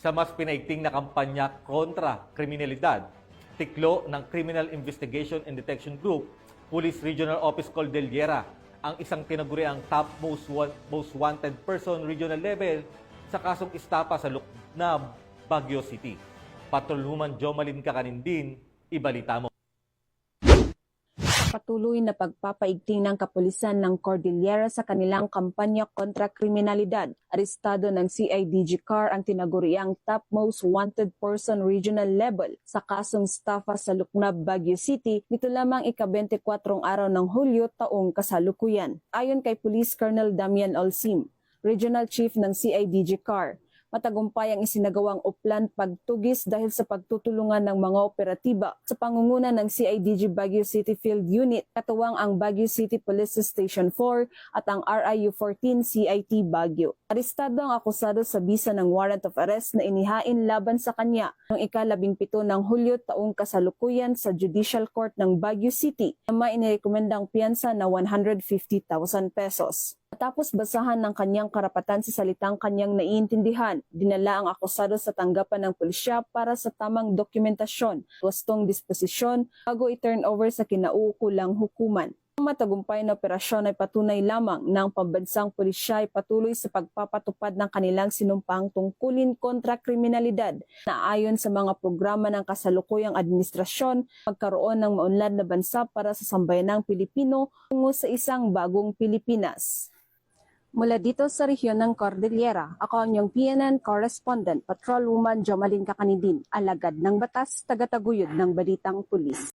Sa mas pinaigting na kampanya kontra kriminalidad, tiklo ng Criminal Investigation and Detection Group, Police Regional Office Cordillera, ang isang tinaguriang top most wanted person regional level sa kasong istapa sa Luknab, Baguio City. Patrolwoman Jomalyn Kakanindin, ibalita mo. Patuloy na pagpapaigting ng kapulisan ng Cordillera sa kanilang kampanya kontra kriminalidad. Arestado ng CIDG CAR ang tinaguriang top most wanted person regional level sa kasong estafa sa Luknab, Baguio City nito lamang ika-24 araw ng Hulyo taong kasalukuyan. Ayon kay Police Colonel Damian Olsim, Regional Chief ng CIDG CAR, matagumpay ang isinagawang uplan pagtugis dahil sa pagtutulungan ng mga operatiba sa pangunguna ng CIDG Baguio City Field Unit, katuwang ang Baguio City Police Station 4 at ang RIU-14 CIT Baguio. Arestado ang akusado sa bisa ng warrant of arrest na inihain laban sa kanya noong ika-17 ng Hulyo taong kasalukuyan sa Judicial Court ng Baguio City na may inirekomendang piyansa na 150,000 pesos. Matapos basahan ng kanyang karapatan sa salitang kanyang naiintindihan, dinala ang akusado sa tanggapan ng pulisya para sa tamang dokumentasyon, wastong disposisyon bago i-turn over sa kinauukulang hukuman. Ang matagumpay na operasyon ay patunay lamang ng pambansang pulisya ay patuloy sa pagpapatupad ng kanilang sinumpang tungkulin kontra kriminalidad na ayon sa mga programa ng kasalukuyang administrasyon, magkaroon ng maunlad na bansa para sa sambayanang Pilipino tungo sa isang bagong Pilipinas. Mula dito sa rehiyon ng Cordillera, ako ang iyong PNN correspondent, Patrolwoman Jomalyn Kakanindin, alagad ng batas, tagataguyod ng balitang pulis.